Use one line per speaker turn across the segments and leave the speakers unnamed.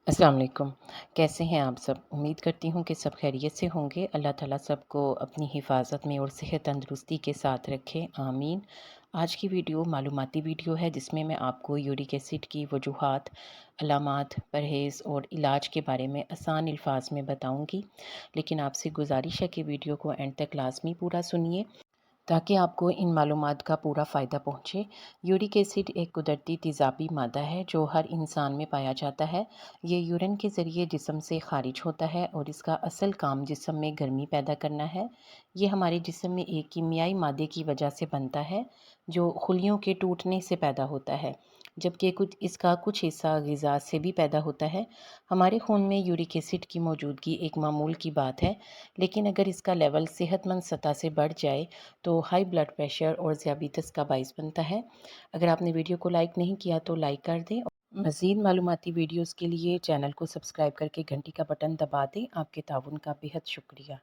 السلام علیکم۔ کیسے ہیں آپ سب؟ امید کرتی ہوں کہ سب خیریت سے ہوں گے۔ اللہ تعالیٰ سب کو اپنی حفاظت میں اور صحت تندرستی کے ساتھ رکھے، آمین۔ آج کی ویڈیو معلوماتی ویڈیو ہے جس میں آپ کو یورک ایسڈ کی وجوہات، علامات، پرہیز اور علاج کے بارے میں آسان الفاظ میں بتاؤں گی، لیکن آپ سے گزارش ہے کہ ویڈیو کو اینڈ تک لازمی پورا سنیے تاکہ آپ کو ان معلومات کا پورا فائدہ پہنچے۔ یورک ایسڈ ایک قدرتی تیزابی مادہ ہے جو ہر انسان میں پایا جاتا ہے۔ یہ یورین کے ذریعے جسم سے خارج ہوتا ہے اور اس کا اصل کام جسم میں گرمی پیدا کرنا ہے۔ یہ ہمارے جسم میں ایک کیمیائی مادے کی وجہ سے بنتا ہے جو خلیوں کے ٹوٹنے سے پیدا ہوتا ہے، جبکہ اس کا کچھ حصہ غذا سے بھی پیدا ہوتا ہے۔ ہمارے خون میں یورک ایسڈ کی موجودگی ایک معمول کی بات ہے، لیکن اگر اس کا لیول صحت مند سطح سے بڑھ جائے تو ہائی بلڈ پریشر اور ذیابیطس کا باعث بنتا ہے۔ اگر آپ نے ویڈیو کو لائک نہیں کیا تو لائک کر دیں، اور مزید معلوماتی ویڈیوز کے لیے چینل کو سبسکرائب کر کے گھنٹی کا بٹن دبا دیں۔ آپ کے تعاون کا بہت شکریہ۔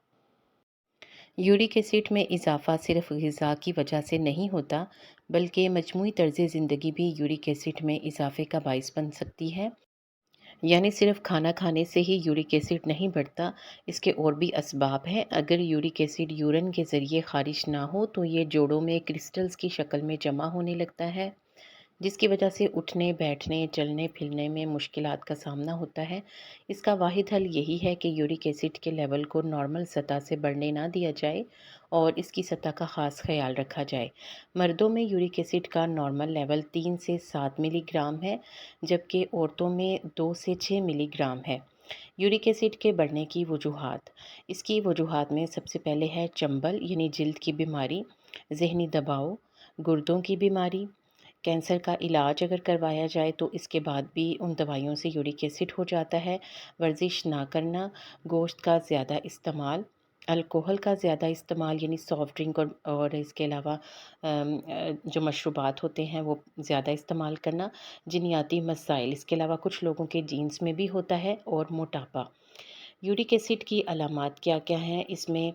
یورک ایسڈ میں اضافہ صرف غذا کی وجہ سے نہیں ہوتا، بلکہ مجموعی طرز زندگی بھی یورک ایسڈ میں اضافے کا باعث بن سکتی ہے۔ یعنی صرف کھانا کھانے سے ہی یورک ایسڈ نہیں بڑھتا، اس کے اور بھی اسباب ہیں۔ اگر یورک ایسڈ یورین کے ذریعے خارج نہ ہو تو یہ جوڑوں میں کرسٹلز کی شکل میں جمع ہونے لگتا ہے، جس کی وجہ سے اٹھنے، بیٹھنے، چلنے پھرنے میں مشکلات کا سامنا ہوتا ہے۔ اس کا واحد حل یہی ہے کہ یورک ایسڈ کے لیول کو نارمل سطح سے بڑھنے نہ دیا جائے اور اس کی سطح کا خاص خیال رکھا جائے۔ مردوں میں یورک ایسڈ کا نارمل لیول 3 سے 7 ملی گرام ہے، جبکہ عورتوں میں 2 سے 6 ملی گرام ہے۔ یورک ایسڈ کے بڑھنے کی وجوہات۔ اس کی وجوہات میں سب سے پہلے ہے چنبل یعنی جلد کی بیماری، ذہنی دباؤ، گردوں کی بیماری۔ کینسر کا علاج اگر کروایا جائے تو اس کے بعد بھی ان دوائیوں سے یورک ایسڈ ہو جاتا ہے۔ ورزش نہ کرنا، گوشت کا زیادہ استعمال، الکوہل کا زیادہ استعمال یعنی سافٹ ڈرنک اور اس کے علاوہ جو مشروبات ہوتے ہیں وہ زیادہ استعمال کرنا، جینیاتی مسائل، اس کے علاوہ کچھ لوگوں کے جینز میں بھی ہوتا ہے، اور موٹاپا۔ یورک ایسڈ کی علامات کیا کیا ہیں؟ اس میں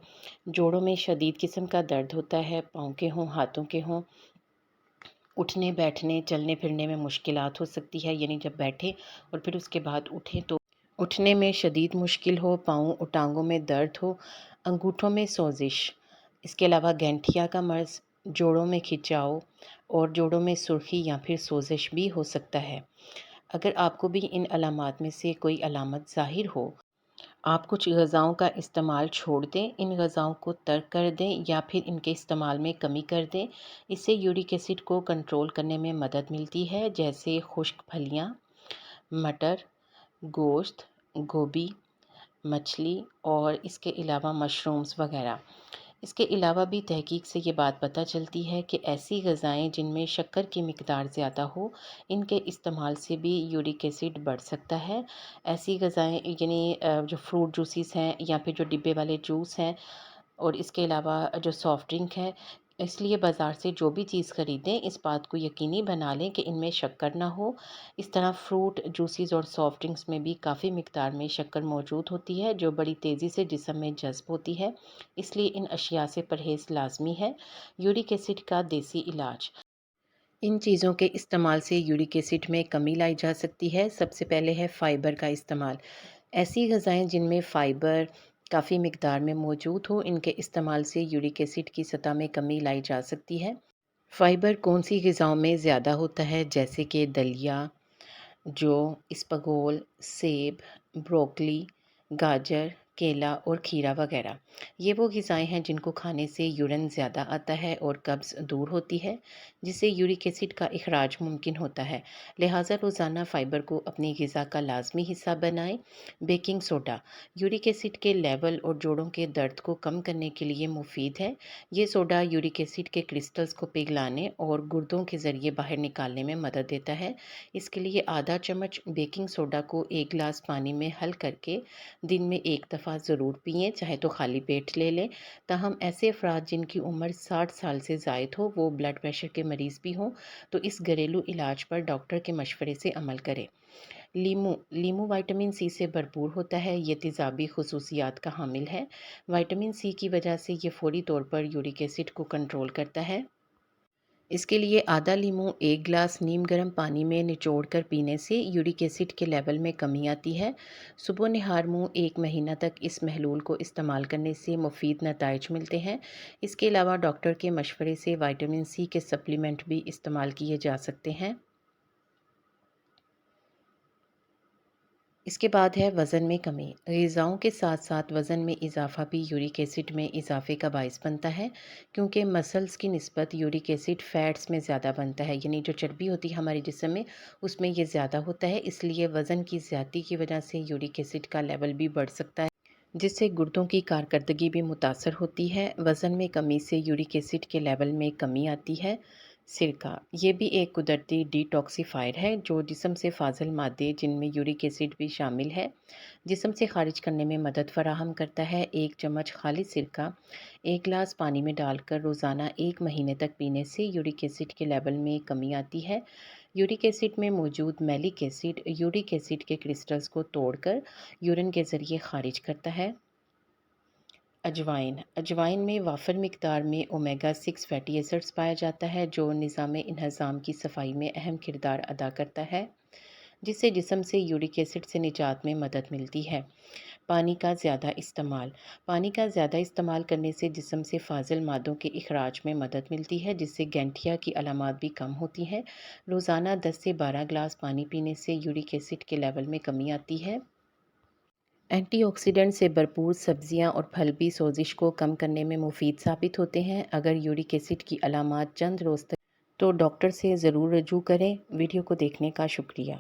جوڑوں میں شدید قسم کا درد ہوتا ہے، پاؤں کے ہوں، ہاتھوں کے ہوں، اٹھنے بیٹھنے چلنے پھرنے میں مشکلات ہو سکتی ہے، یعنی جب بیٹھیں اور پھر اس کے بعد اٹھیں تو اٹھنے میں شدید مشکل ہو، پاؤں اور ٹانگوں میں درد ہو، انگوٹھوں میں سوزش، اس کے علاوہ گینٹھیا کا مرض، جوڑوں میں کھچاؤ اور جوڑوں میں سرخی یا پھر سوزش بھی ہو سکتا ہے۔ اگر آپ کو بھی ان علامات میں سے کوئی علامت ظاہر ہو، آپ کچھ غذاؤں کا استعمال چھوڑ دیں، ان غذاؤں کو ترک کر دیں یا پھر ان کے استعمال میں کمی کر دیں۔ اس سے یورک ایسڈ کو کنٹرول کرنے میں مدد ملتی ہے، جیسے خشک پھلیاں، مٹر، گوشت، گوبھی، مچھلی اور اس کے علاوہ مشرومز وغیرہ۔ اس کے علاوہ بھی تحقیق سے یہ بات پتہ چلتی ہے کہ ایسی غذائیں جن میں شکر کی مقدار زیادہ ہو، ان کے استعمال سے بھی یورک ایسڈ بڑھ سکتا ہے۔ ایسی غذائیں یعنی جو فروٹ جوسیز ہیں یا پھر جو ڈبے والے جوس ہیں، اور اس کے علاوہ جو سافٹ ڈرنک ہے، اس لیے بازار سے جو بھی چیز خریدیں اس بات کو یقینی بنا لیں کہ ان میں شکر نہ ہو۔ اس طرح فروٹ جوسیز اور سافٹ ڈرنکس میں بھی کافی مقدار میں شکر موجود ہوتی ہے جو بڑی تیزی سے جسم میں جذب ہوتی ہے، اس لیے ان اشیاء سے پرہیز لازمی ہے۔ یورک ایسڈ کا دیسی علاج۔ ان چیزوں کے استعمال سے یورک ایسڈ میں کمی لائی جا سکتی ہے۔ سب سے پہلے ہے فائبر کا استعمال۔ ایسی غذائیں جن میں فائبر کافی مقدار میں موجود ہو، ان کے استعمال سے یورک ایسڈ کی سطح میں کمی لائی جا سکتی ہے۔ فائبر کون سی غذاؤں میں زیادہ ہوتا ہے؟ جیسے کہ دلیا، جو، اسپغول، سیب، بروکلی، گاجر، کیلا اور کھیرا وغیرہ۔ یہ وہ غذائیں ہیں جن کو کھانے سے یورین زیادہ آتا ہے اور قبض دور ہوتی ہے، جس سے یورک ایسڈ کا اخراج ممکن ہوتا ہے۔ لہٰذا روزانہ فائبر کو اپنی غذا کا لازمی حصہ بنائیں۔ بیکنگ سوڈا یورک ایسڈ کے لیول اور جوڑوں کے درد کو کم کرنے کے لیے مفید ہے۔ یہ سوڈا یورک ایسڈ کے کرسٹلز کو پگھلانے اور گردوں کے ذریعے باہر نکالنے میں مدد دیتا ہے۔ اس کے لیے آدھا چمچ بیکنگ سوڈا کو ایک گلاس پانی میں حل کر کے دن میں ایک دفعہ ضرور پئیں، چاہے تو خالی پیٹ لے لیں۔ تاہم ایسے افراد جن کی عمر 60 سال سے زائد ہو، وہ بلڈ پریشر کے مریض بھی ہوں، تو اس گھریلو علاج پر ڈاکٹر کے مشورے سے عمل کریں۔ لیمو وٹامن سی سے بھرپور ہوتا ہے۔ یہ تیزابی خصوصیات کا حامل ہے۔ وٹامن سی کی وجہ سے یہ فوری طور پر یورک ایسڈ کو کنٹرول کرتا ہے۔ اس کے لیے آدھا لیموں 1 گلاس نیم گرم پانی میں نچوڑ کر پینے سے یورک ایسڈ کے لیول میں کمی آتی ہے۔ صبح نہار منہ 1 مہینہ تک اس محلول کو استعمال کرنے سے مفید نتائج ملتے ہیں۔ اس کے علاوہ ڈاکٹر کے مشورے سے وٹامن سی کے سپلیمنٹ بھی استعمال کیے جا سکتے ہیں۔ اس کے بعد ہے وزن میں کمی۔ غذاؤں کے ساتھ ساتھ وزن میں اضافہ بھی یورک ایسڈ میں اضافے کا باعث بنتا ہے، کیونکہ مسلز کی نسبت یورک ایسڈ فیٹس میں زیادہ بنتا ہے، یعنی جو چربی ہوتی ہے ہمارے جسم میں اس میں یہ زیادہ ہوتا ہے، اس لیے وزن کی زیادتی کی وجہ سے یورک ایسڈ کا لیول بھی بڑھ سکتا ہے، جس سے گردوں کی کارکردگی بھی متاثر ہوتی ہے۔ وزن میں کمی سے یورک ایسڈ کے لیول میں کمی آتی ہے۔ سرکہ یہ بھی ایک قدرتی ڈی ٹاکسیفائر ہے جو جسم سے فاضل مادے جن میں یورک ایسڈ بھی شامل ہے جسم سے خارج کرنے میں مدد فراہم کرتا ہے۔ 1 چمچ خالص سرکہ 1 گلاس پانی میں ڈال کر روزانہ 1 مہینے تک پینے سے یورک ایسڈ کے لیول میں کمی آتی ہے۔ یورک ایسڈ میں موجود میلک ایسڈ یورک ایسڈ کے کرسٹلز کو توڑ کر یورین کے ذریعے خارج کرتا ہے۔ اجوائن میں وافر مقدار میں اومیگا 6 فیٹی ایسڈز پایا جاتا ہے جو نظام انہضام کی صفائی میں اہم کردار ادا کرتا ہے، جس سے جسم سے یورک ایسڈ سے نجات میں مدد ملتی ہے۔ پانی کا زیادہ استعمال پانی کا زیادہ استعمال کرنے سے جسم سے فاضل مادوں کے اخراج میں مدد ملتی ہے، جس سے گینٹھیا کی علامات بھی کم ہوتی ہیں۔ روزانہ 10 سے 12 گلاس پانی پینے سے یورک ایسڈ کے لیول میں کمی آتی ہے۔ اینٹی آکسیڈنٹ سے بھرپور سبزیاں اور پھل بھی سوزش کو کم کرنے میں مفید ثابت ہوتے ہیں۔ اگر یورک ایسڈ کی علامات چند روز تک تو ڈاکٹر سے ضرور رجوع کریں۔ ویڈیو کو دیکھنے کا شکریہ۔